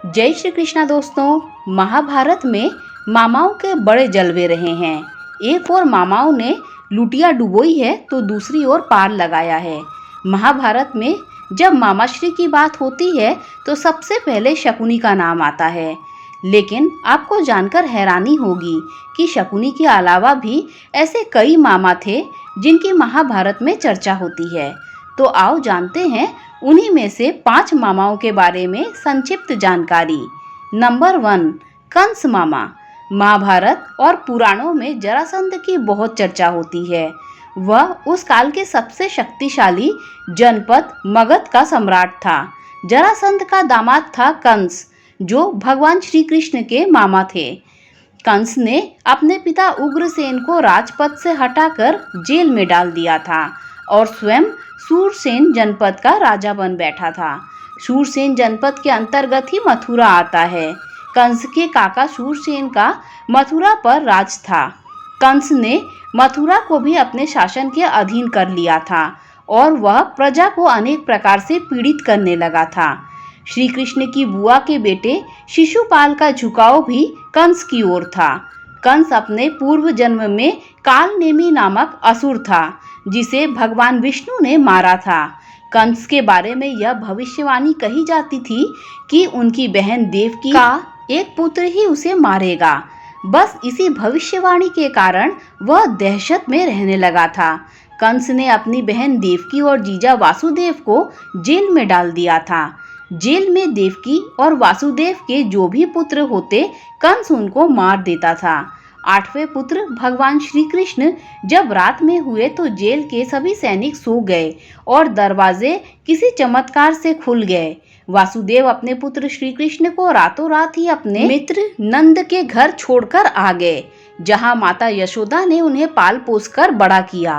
जय श्री कृष्णा दोस्तों। महाभारत में मामाओं के बड़े जलवे रहे हैं। एक ओर मामाओं ने लुटिया डुबोई है तो दूसरी ओर पार लगाया है। महाभारत में जब मामाश्री की बात होती है तो सबसे पहले शकुनी का नाम आता है। लेकिन आपको जानकर हैरानी होगी कि शकुनी के अलावा भी ऐसे कई मामा थे जिनकी महाभारत में चर्चा होती है। तो आओ जानते हैं उन्हीं में से 5 मामाओं के बारे में संक्षिप्त जानकारी। नंबर 1, कंस मामा। महाभारत और पुराणों में जरासंध की बहुत चर्चा होती है। वह उस काल के सबसे शक्तिशाली जनपद मगध का सम्राट था। जरासंध का दामाद था कंस, जो भगवान श्री कृष्ण के मामा थे। कंस ने अपने पिता उग्रसेन को राजपद से हटाकर जेल में डाल दिया था और स्वयं शूरसेन जनपद का राजा बन बैठा था। शूरसेन जनपद के अंतर्गत ही मथुरा आता है। कंस के काका शूरसेन का मथुरा पर राज था। कंस ने मथुरा को भी अपने शासन के अधीन कर लिया था और वह प्रजा को अनेक प्रकार से पीड़ित करने लगा था। श्री कृष्ण की बुआ के बेटे शिशुपाल का झुकाव भी कंस की ओर था। कंस अपने पूर्व जन्म में कालनेमी नामक असुर था, जिसे भगवान विष्णु ने मारा था। कंस के बारे में यह भविष्यवाणी कही जाती थी कि उनकी बहन देवकी का एक पुत्र ही उसे मारेगा। बस इसी भविष्यवाणी के कारण वह दहशत में रहने लगा था। कंस ने अपनी बहन देवकी और जीजा वासुदेव को जेल में डाल दिया था। जेल में देवकी और वासुदेव के जो भी पुत्र होते, कंस उनको मार देता था। 8वें पुत्र भगवान श्री कृष्ण जब रात में हुए तो जेल के सभी सैनिक सो गए और दरवाजे किसी चमत्कार से खुल गए। वासुदेव अपने पुत्र श्री कृष्ण को रातों रात ही अपने मित्र नंद के घर छोड़कर आ गए, जहां माता यशोदा ने उन्हें पाल पोस कर बड़ा किया।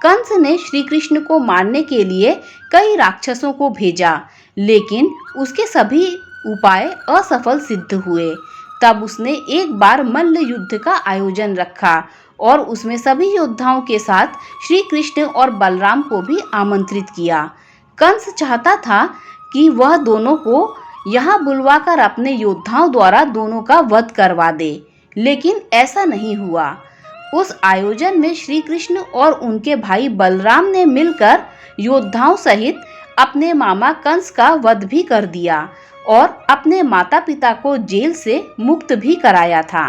कंस ने श्री कृष्ण को मारने के लिए कई राक्षसों को भेजा, लेकिन उसके सभी उपाय असफल सिद्ध हुए। तब उसने एक बार मल्ल युद्ध का आयोजन रखा और उसमें सभी योद्धाओं के साथ श्री कृष्ण और बलराम को भी आमंत्रित किया। कंस चाहता था कि वह दोनों को यहाँ बुलवाकर अपने योद्धाओं द्वारा दोनों का वध करवा दे, लेकिन ऐसा नहीं हुआ। उस आयोजन में श्री कृष्ण और उनके भाई बलराम ने मिलकर योद्धाओं सहित अपने मामा कंस का वध भी कर दिया और अपने माता पिता को जेल से मुक्त भी कराया था।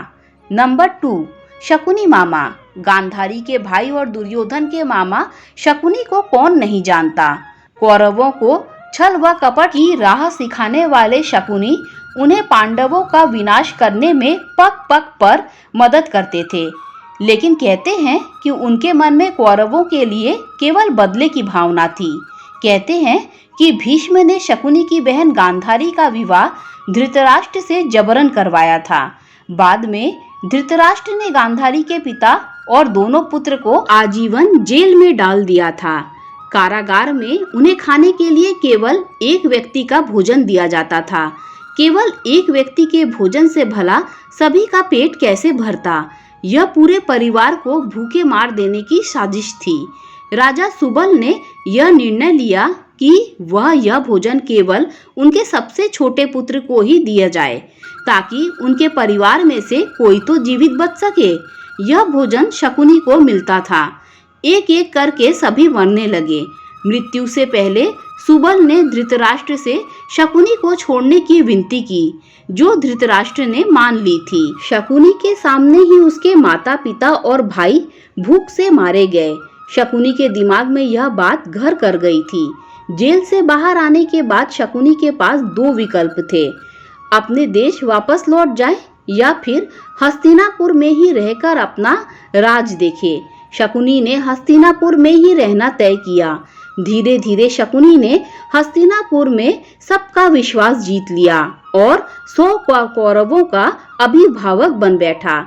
नंबर 2, शकुनी मामा। गांधारी के भाई और दुर्योधन के मामा शकुनी को कौन नहीं जानता। कौरवों को छल व कपट की राह सिखाने वाले शकुनी उन्हें पांडवों का विनाश करने में पग पग पर मदद करते थे। लेकिन कहते हैं कि उनके मन में कौरवों के लिए केवल बदले की भावना थी। कहते हैं कि भीष्म ने शकुनी की बहन गांधारी का विवाह धृतराष्ट्र से जबरन करवाया था। बाद में धृतराष्ट्र ने गांधारी के पिता और दोनों पुत्र को आजीवन जेल में डाल दिया था। कारागार में उन्हें खाने के लिए केवल एक व्यक्ति का भोजन दिया जाता था। केवल एक व्यक्ति के भोजन से भला सभी का पेट कैसे भरता। यह पूरे परिवार को भूखे मार देने की साजिश थी। राजा सुबल ने यह निर्णय लिया कि वह यह भोजन केवल उनके सबसे छोटे पुत्र को ही दिया जाए, ताकि उनके परिवार में से कोई तो जीवित बच सके। यह भोजन शकुनी को मिलता था। एक एक करके सभी मरने लगे। मृत्यु से पहले सुबल ने धृतराष्ट्र से शकुनी को छोड़ने की विनती की, जो धृतराष्ट्र ने मान ली थी। शकुनी के सामने ही उसके माता पिता और भाई भूख से मारे गए। शकुनी के दिमाग में यह बात घर कर गई थी। जेल से बाहर आने के बाद शकुनी के पास 2 विकल्प थे। अपने देश वापस लौट जाए या फिर हस्तिनापुर में ही रहकर अपना राज देखे। शकुनी ने हस्तिनापुर में ही रहना तय किया। धीरे धीरे शकुनी ने हस्तिनापुर में सबका विश्वास जीत लिया और 100 कौरवों का अभिभावक बन बैठा।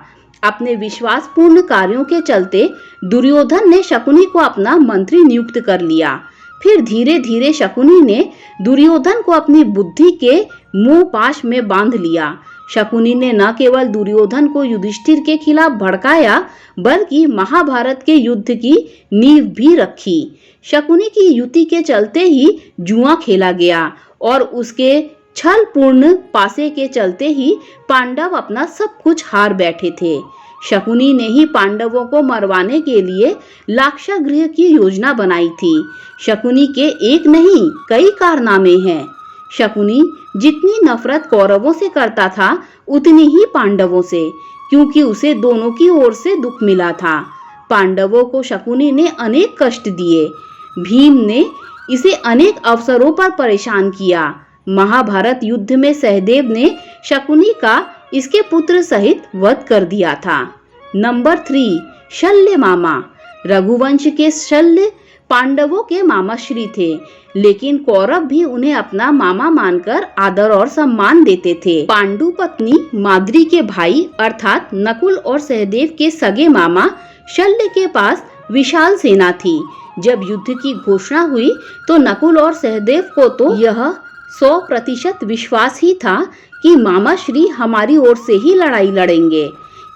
अपने विश्वासपूर्ण कार्यों के चलते दुर्योधन ने शकुनी को अपना मंत्री नियुक्त कर लिया। फिर धीरे धीरे शकुनी ने दुर्योधन को अपनी बुद्धि के मोह पाश में बांध लिया। शकुनी ने न केवल दुर्योधन को युधिष्ठिर के खिलाफ भड़काया, बल्कि महाभारत के युद्ध की नींव भी रखी। शकुनी की युति के चलते ही जुआ खेला गया और उसके छल पूर्ण पासे के चलते ही पांडव अपना सब कुछ हार बैठे थे। शकुनी ने ही पांडवों को मरवाने के लिए लाक्षागृह की योजना बनाई थी। शकुनी के एक नहीं कई कारनामे हैं। शकुनी जितनी नफरत कौरवों से करता था उतनी ही पांडवों से, क्योंकि उसे दोनों की ओर से दुख मिला था। पांडवों को शकुनी ने अनेक कष्ट दिए। भीम ने इसे अनेक अवसरों पर परेशान किया। महाभारत युद्ध में सहदेव ने शकुनी का इसके पुत्र सहित वध कर दिया था। नंबर 3, शल्य मामा। रघुवंश के शल्य पांडवों के मामा श्री थे, लेकिन कौरव भी उन्हें अपना मामा मानकर आदर और सम्मान देते थे। पांडु पत्नी माद्री के भाई अर्थात नकुल और सहदेव के सगे मामा शल्य के पास विशाल सेना थी। जब युद्ध की घोषणा हुई तो नकुल और सहदेव को तो यह 100% विश्वास ही था कि मामा श्री हमारी ओर से ही लड़ाई लड़ेंगे।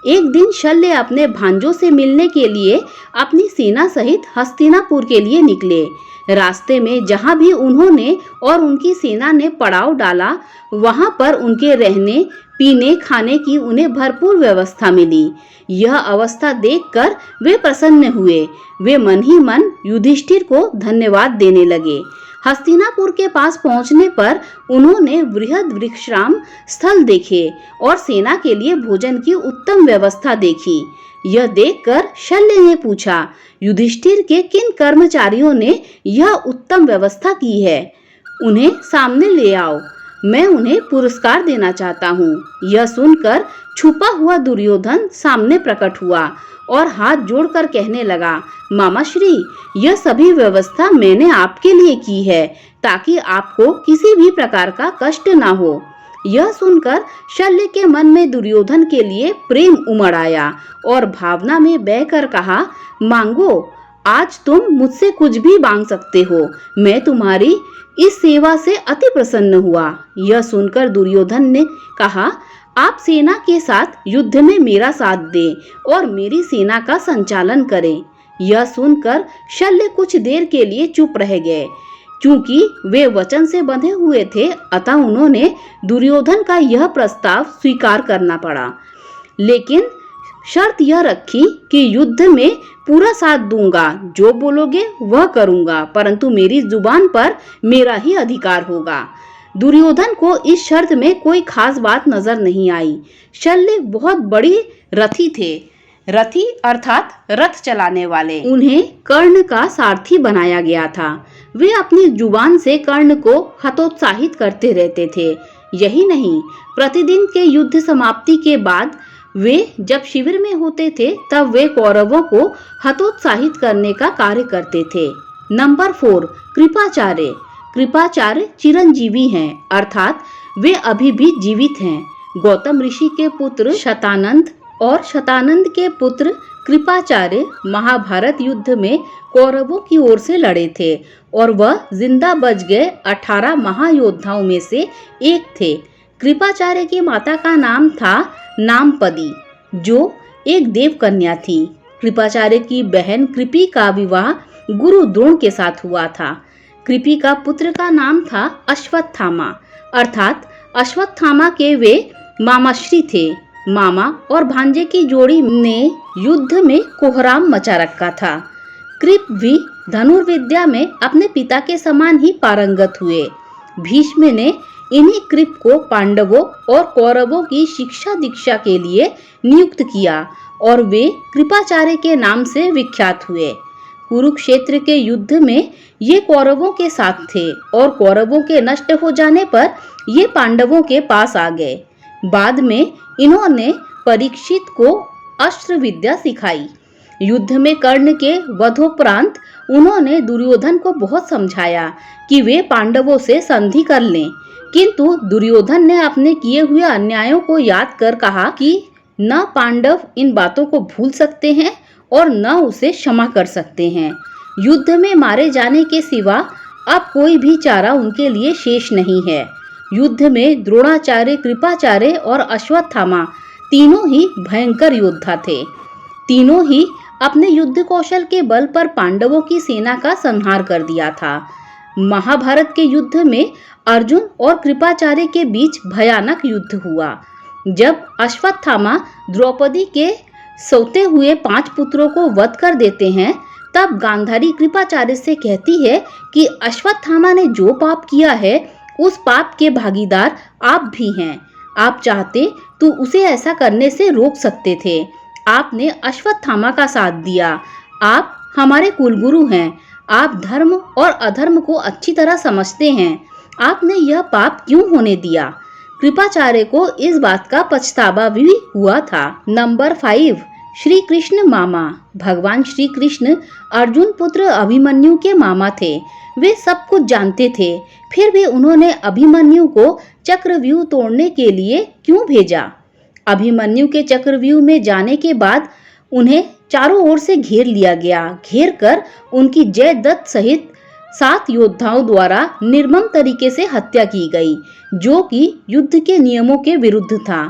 एक दिन शल्य अपने भांजों से मिलने के लिए अपनी सेना सहित हस्तिनापुर के लिए निकले। रास्ते में जहां भी उन्होंने और उनकी सेना ने पड़ाव डाला, वहां पर उनके रहने पीने खाने की उन्हें भरपूर व्यवस्था मिली। यह अवस्था देखकर वे प्रसन्न हुए। वे मन ही मन युधिष्ठिर को धन्यवाद देने लगे। हस्तिनापुर के पास पहुंचने पर उन्होंने वृहद विश्राम स्थल देखे और सेना के लिए भोजन की उत्तम व्यवस्था देखी। यह देखकर शल्य ने पूछा, युधिष्ठिर के किन कर्मचारियों ने यह उत्तम व्यवस्था की है? उन्हें सामने ले आओ, मैं उन्हें पुरस्कार देना चाहता हूँ। यह सुनकर छुपा हुआ दुर्योधन सामने प्रकट हुआ और हाथ जोड़कर कहने लगा, मामा श्री, यह सभी व्यवस्था मैंने आपके लिए की है ताकि आपको किसी भी प्रकार का कष्ट ना हो। यह सुनकर शल्य के मन में दुर्योधन के लिए प्रेम उमड़ आया और भावना में बहकर कहा, मांगो, आज तुम मुझसे कुछ भी मांग सकते हो। मैं तुम्हारी इस सेवा से अति प्रसन्न हुआ। यह सुनकर दुर्योधन ने कहा, आप सेना के साथ युद्ध में मेरा साथ दें और मेरी सेना का संचालन करें। यह सुनकर शल्य कुछ देर के लिए चुप रह गए। क्योंकि वे वचन से बंधे हुए थे, अतः उन्होंने दुर्योधन का यह प्रस्ताव स्वीकार करना पड़ा, लेकिन शर्त यह रखी कि युद्ध में पूरा साथ दूंगा, जो बोलोगे वह करूंगा, परंतु मेरी जुबान पर मेरा ही अधिकार होगा। दुर्योधन को इस शर्त में कोई खास बात नजर नहीं आई। शल्य बहुत बड़ी रथी थे। रथी अर्थात रथ चलाने वाले। उन्हें कर्ण का सारथी बनाया गया था। वे अपनी जुबान से कर्ण को हतोत्साहित करते रहते थे। यही नहीं, प्रतिदिन के युद्ध समाप्ति के बाद वे जब शिविर में होते थे तब वे कौरवों को हतोत्साहित करने का कार्य करते थे। नंबर 4, कृपाचार्य। कृपाचार्य चिरंजीवी हैं, अर्थात वे अभी भी जीवित हैं। गौतम ऋषि के पुत्र शतानंद और शतानंद के पुत्र कृपाचार्य महाभारत युद्ध में कौरवों की ओर से लड़े थे और वह जिंदा बच गए 18 महायोद्धाओं में से एक थे। कृपाचार्य की माता का नाम था नामपदी, जो एक देव कन्या थी। कृपाचार्य की बहन कृपी का विवाह गुरु द्रोण के साथ हुआ था। कृपी का पुत्र का नाम था अश्वत्थामा, अर्थात अश्वत्थामा के वे मामाश्री थे। मामा और भांजे की जोड़ी ने युद्ध में कोहराम मचा रखा था। कृप भी धनुर्विद्या में अपने पिता के समान ही पारंगत हुए। भीष्म ने इन्हीं कृप को पांडवों और कौरवों की शिक्षा दीक्षा के लिए नियुक्त किया और वे कृपाचार्य के नाम से विख्यात हुए। कुरुक्षेत्र के युद्ध में ये कौरवों के साथ थे और कौरवों के नष्ट हो जाने पर ये पांडवों के पास आ गए। बाद में इन्होंने परीक्षित को अस्त्र विद्या सिखाई। युद्ध में कर्ण के वधोपरांत उन्होंने दुर्योधन को बहुत समझाया कि वे पांडवों से संधि कर लें, किंतु दुर्योधन ने अपने किए हुए अन्यायों को याद कर कहा कि न पांडव इन बातों को भूल सकते हैं और न उसे क्षमा कर सकते हैं। युद्ध में मारे जाने के सिवा अब कोई भी चारा उनके लिए शेष नहीं है। युद्ध में द्रोणाचार्य, कृपाचार्य और अश्वत्थामा तीनों ही भयंकर योद्धा थे। तीनों ही अपने युद्ध कौशल के बल पर पांडवों की सेना का संहार कर दिया था। महाभारत के युद्ध में अर्जुन और कृपाचार्य के बीच भयानक युद्ध हुआ। जब अश्वत्थामा द्रौपदी के सौते हुए 5 पुत्रों को वध कर देते हैं, तब गांधारी कृपाचार्य से कहती है कि अश्वत्थामा ने जो पाप किया है उस पाप के भागीदार आप भी हैं। आप चाहते तो उसे ऐसा करने से रोक सकते थे। आपने अश्वत्थामा का साथ दिया। आप हमारे कुलगुरु हैं। आप धर्म और अधर्म को अच्छी तरह समझते हैं। आपने यह पाप क्यों होने दिया? कृपाचार्य को इस बात का पछतावा भी हुआ था। नंबर 5, श्री कृष्ण मामा। भगवान श्री कृष्ण अर्जुन पुत्र अभिमन्यु के मामा थे। वे सब कुछ जानते थे, फिर भी उन्होंने अभिमन्यु को चक्रव्यूह तोड़ने के लिए क्यों भेजा? अभिमन्यु के चक्रव्यूह में जाने के बाद उन्हें चारों ओर से घेर लिया गया। घेर कर उनकी जयद्रथ सहित 7 योद्धाओं द्वारा निर्मम तरीके से हत्या की गई, जो कि युद्ध के नियमों के विरुद्ध था।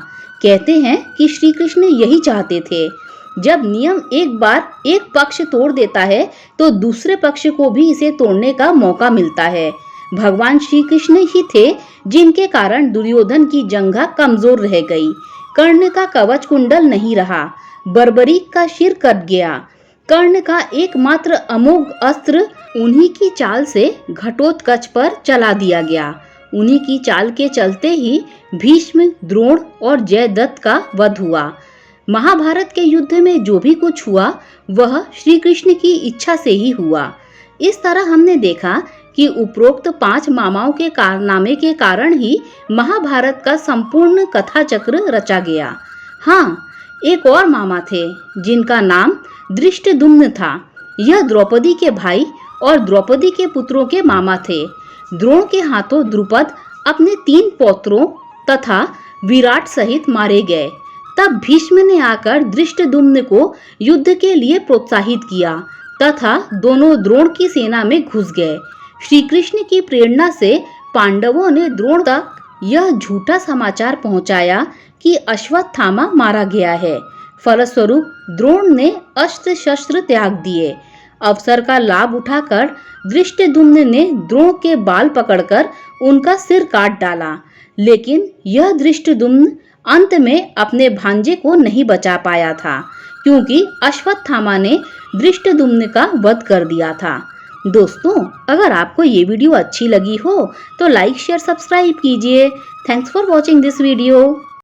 कहते हैं कि श्री कृष्ण यही चाहते थे। जब नियम एक बार एक पक्ष तोड़ देता है तो दूसरे पक्ष को भी इसे तोड़ने का मौका मिलता है। भगवान श्री कृष्ण ही थे जिनके कारण दुर्योधन की जंघा कमजोर रह गई, कर्ण का कवच कुंडल नहीं रहा, बर्बरीक का सिर कट गया। कर्ण का एकमात्र अमोघ अस्त्र उन्हीं की चाल से घटोत्कच पर चला दिया गया। उन्हीं की चाल के चलते ही भीष्म, द्रोण और जयद्रथ का वध हुआ। महाभारत के युद्ध में जो भी कुछ हुआ वह श्री कृष्ण की इच्छा से ही हुआ। इस तरह हमने देखा कि उपरोक्त 5 मामाओं के कारनामे के कारण ही महाभारत का संपूर्ण कथा चक्र रचा गया। हाँ, एक और मामा थे जिनका नाम धृष्टद्युम्न था। यह द्रौपदी के भाई और द्रौपदी के पुत्रों के मामा थे। द्रोण के हाथों द्रुपद अपने 3 पौत्रों तथा विराट सहित मारे गए। तब भीष्म ने आकर धृष्टद्युम्न को युद्ध के लिए प्रोत्साहित किया तथा दोनों द्रोण की सेना में घुस गए। श्री कृष्ण की प्रेरणा से पांडवों ने द्रोण तक यह झूठा समाचार पहुंचाया कि अश्वत्थामा मारा गया है। फलस्वरूप द्रोण ने अस्त्र शस्त्र त्याग दिए। अवसर का लाभ उठाकर धृष्टद्युम्न ने द्रोण के बाल पकड़कर उनका सिर काट डाला, लेकिन यह धृष्टद्युम्न अंत में अपने भांजे को नहीं बचा पाया था, क्योंकि अश्वत्थामा ने धृष्टद्युम्न का वध कर दिया था। दोस्तों, अगर आपको ये वीडियो अच्छी लगी हो तो लाइक, शेयर, सब्सक्राइब कीजिए। Thanks for watching this video.